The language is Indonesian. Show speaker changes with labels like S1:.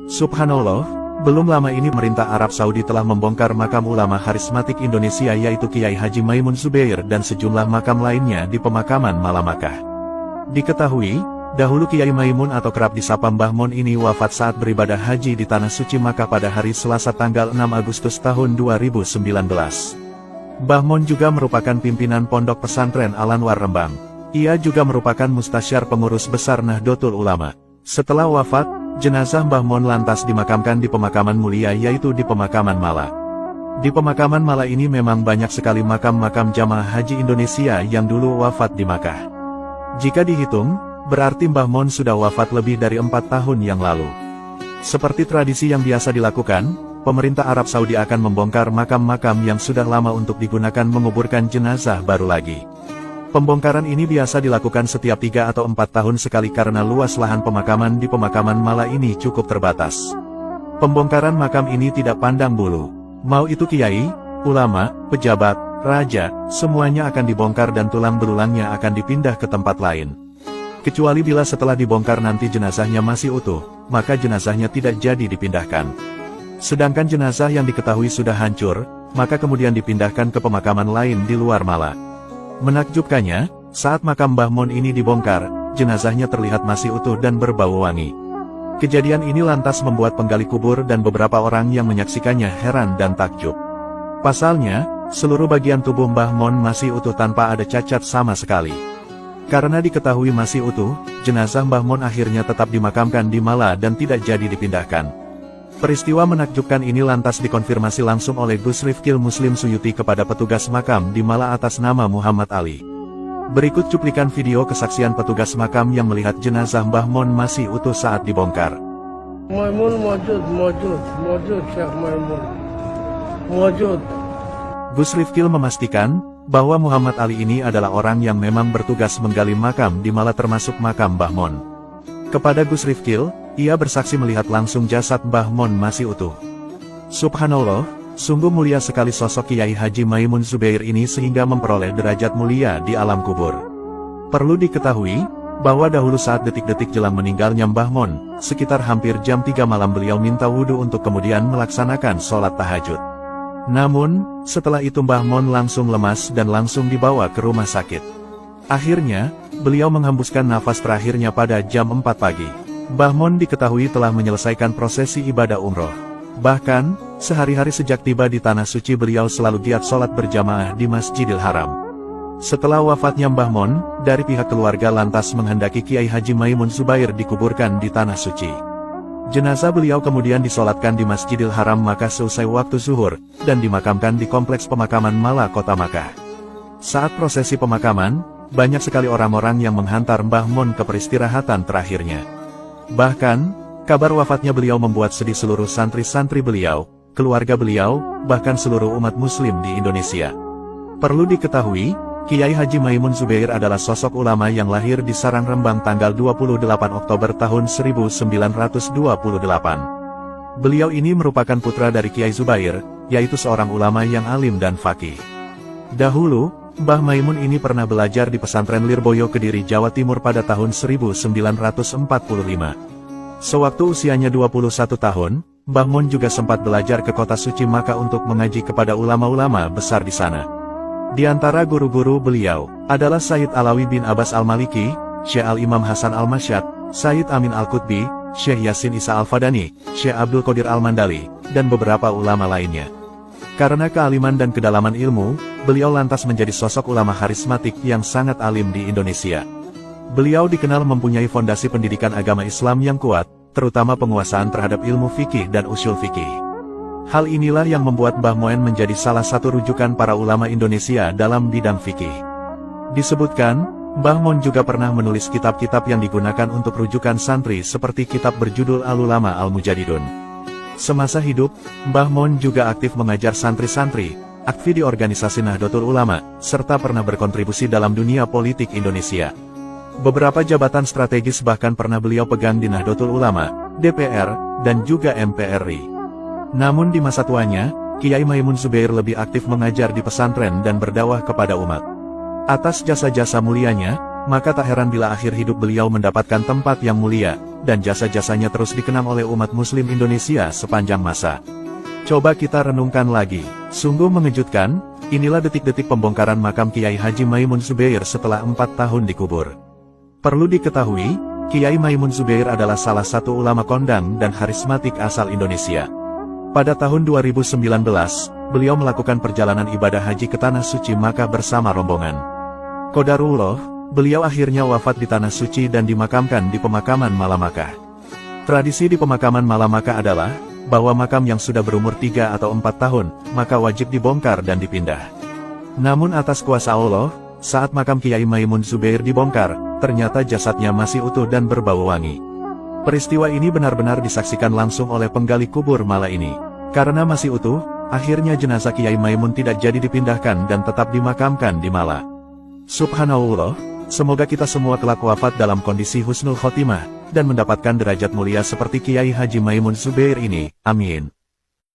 S1: Subhanallah, belum lama ini pemerintah Arab Saudi telah membongkar makam ulama karismatik Indonesia yaitu Kiai Haji Maimun Zubair dan sejumlah makam lainnya di pemakaman Malah Makkah. Diketahui, dahulu Kiai Maimun atau kerap disapa Mbah Mon ini wafat saat beribadah haji di Tanah Suci Makkah pada hari Selasa tanggal 6 Agustus tahun 2019. Mbah Mon juga merupakan pimpinan Pondok Pesantren Al-Anwar Rembang. Ia juga merupakan mustasyar pengurus besar Nahdlatul Ulama. Setelah wafat, jenazah Mbah Mon lantas dimakamkan di pemakaman mulia yaitu di pemakaman Malah. Di pemakaman Malah ini memang banyak sekali makam-makam jamaah haji Indonesia yang dulu wafat di Makkah. Jika dihitung, berarti Mbah Mon sudah wafat lebih dari 4 tahun yang lalu. Seperti tradisi yang biasa dilakukan, pemerintah Arab Saudi akan membongkar makam-makam yang sudah lama untuk digunakan menguburkan jenazah baru lagi. Pembongkaran ini biasa dilakukan setiap 3 atau 4 tahun sekali karena luas lahan pemakaman di pemakaman Malah ini cukup terbatas. Pembongkaran makam ini tidak pandang bulu. Mau itu kiai, ulama, pejabat, raja, semuanya akan dibongkar dan tulang belulangnya akan dipindah ke tempat lain. Kecuali bila setelah dibongkar nanti jenazahnya masih utuh, maka jenazahnya tidak jadi dipindahkan. Sedangkan jenazah yang diketahui sudah hancur, maka kemudian dipindahkan ke pemakaman lain di luar Malah. Menakjubkannya, saat makam Mbah Mon ini dibongkar, jenazahnya terlihat masih utuh dan berbau wangi. Kejadian ini lantas membuat penggali kubur dan beberapa orang yang menyaksikannya heran dan takjub. Pasalnya, seluruh bagian tubuh Mbah Mon masih utuh tanpa ada cacat sama sekali. Karena diketahui masih utuh, jenazah Mbah Mon akhirnya tetap dimakamkan di Malah dan tidak jadi dipindahkan. Peristiwa menakjubkan ini lantas dikonfirmasi langsung oleh Gus Rifkil Muslim Suyuti kepada petugas makam di Malah atas nama Muhammad Ali. Berikut cuplikan video kesaksian petugas makam yang melihat jenazah Mbah Mon masih utuh saat dibongkar.
S2: Maimun mawjud, Syekh Maimun. Mawjud.
S1: Gus Rifkil memastikan bahwa Muhammad Ali ini adalah orang yang memang bertugas menggali makam di Malah termasuk makam Mbah Mon. Kepada Gus Rifkil, ia bersaksi melihat langsung jasad Mbah Mon masih utuh. Subhanallah, sungguh mulia sekali sosok Kiai Haji Maimun Zubair ini sehingga memperoleh derajat mulia di alam kubur. Perlu diketahui, bahwa dahulu saat detik-detik jelang meninggalnya Mbah Mon, sekitar hampir jam 3 malam beliau minta wudhu untuk kemudian melaksanakan sholat tahajud. Namun, setelah itu Mbah Mon langsung lemas dan langsung dibawa ke rumah sakit. Akhirnya, beliau menghembuskan nafas terakhirnya pada jam 4 pagi. Mbah Mon diketahui telah menyelesaikan prosesi ibadah umroh. Bahkan, sehari-hari sejak tiba di Tanah Suci beliau selalu giat sholat berjamaah di Masjidil Haram. Setelah wafatnya Mbah Mon, dari pihak keluarga lantas menghendaki Kiai Haji Maimun Zubair dikuburkan di Tanah Suci. Jenazah beliau kemudian disolatkan di Masjidil Haram Makkah seusai waktu zuhur, dan dimakamkan di kompleks pemakaman Malah Kota Makkah. Saat prosesi pemakaman, banyak sekali orang-orang yang menghantar Mbah Mon ke peristirahatan terakhirnya. Bahkan, kabar wafatnya beliau membuat sedih seluruh santri-santri beliau, keluarga beliau, bahkan seluruh umat muslim di Indonesia. Perlu diketahui, Kiai Haji Maimun Zubair adalah sosok ulama yang lahir di Sarang Rembang tanggal 28 Oktober tahun 1928. Beliau ini merupakan putra dari Kiai Zubair, yaitu seorang ulama yang alim dan faqih. Dahulu, Mbah Maimun ini pernah belajar di pesantren Lirboyo Kediri, Jawa Timur pada tahun 1945. Sewaktu usianya 21 tahun, Mbah Mon juga sempat belajar ke kota suci Makkah untuk mengaji kepada ulama-ulama besar di sana. Di antara guru-guru beliau, adalah Sayyid Alawi bin Abbas Al-Maliki, Syekh Al-Imam Hasan Al-Masyad, Sayyid Amin Al-Qutbi, Syekh Yasin Isa Al-Fadani, Syekh Abdul Qadir Al-Mandali, dan beberapa ulama lainnya. Karena kealiman dan kedalaman ilmu, beliau lantas menjadi sosok ulama karismatik yang sangat alim di Indonesia. Beliau dikenal mempunyai fondasi pendidikan agama Islam yang kuat, terutama penguasaan terhadap ilmu fikih dan usul fikih. Hal inilah yang membuat Mbah Mon menjadi salah satu rujukan para ulama Indonesia dalam bidang fikih. Disebutkan, Mbah Mon juga pernah menulis kitab-kitab yang digunakan untuk rujukan santri seperti kitab berjudul Al-Ulama Al-Mujadidun. Semasa hidup, Mbah Mon juga aktif mengajar santri-santri, aktif di organisasi Nahdlatul Ulama, serta pernah berkontribusi dalam dunia politik Indonesia. Beberapa jabatan strategis bahkan pernah beliau pegang di Nahdlatul Ulama, DPR, dan juga MPRI. Namun di masa tuanya, Kiai Maimun Zubair lebih aktif mengajar di pesantren dan berdakwah kepada umat. Atas jasa-jasa mulianya, Maka tak heran bila akhir hidup beliau mendapatkan tempat yang mulia, dan jasa-jasanya terus dikenang oleh umat muslim Indonesia sepanjang masa. Coba kita renungkan lagi, sungguh mengejutkan, inilah detik-detik pembongkaran makam Kiai Haji Maimun Zubair setelah 4 tahun dikubur. Perlu diketahui, Kiai Maimun Zubair adalah salah satu ulama kondang dan karismatik asal Indonesia. Pada tahun 2019, beliau melakukan perjalanan ibadah haji ke Tanah Suci Makkah bersama rombongan. Qadarullah, beliau akhirnya wafat di Tanah Suci dan dimakamkan di pemakaman Malamakkah. Tradisi di pemakaman Malamakkah adalah, bahwa makam yang sudah berumur 3 atau 4 tahun, maka wajib dibongkar dan dipindah. Namun atas kuasa Allah, saat makam Kiai Maimun Zubair dibongkar, ternyata jasadnya masih utuh dan berbau wangi. Peristiwa ini benar-benar disaksikan langsung oleh penggali kubur Mala ini. Karena masih utuh, akhirnya jenazah Kiai Maimun tidak jadi dipindahkan dan tetap dimakamkan di Mala. Subhanallah, semoga kita semua kelak wafat dalam kondisi husnul khotimah, dan mendapatkan derajat mulia seperti Kiai Haji Maimun Zubair ini, amin.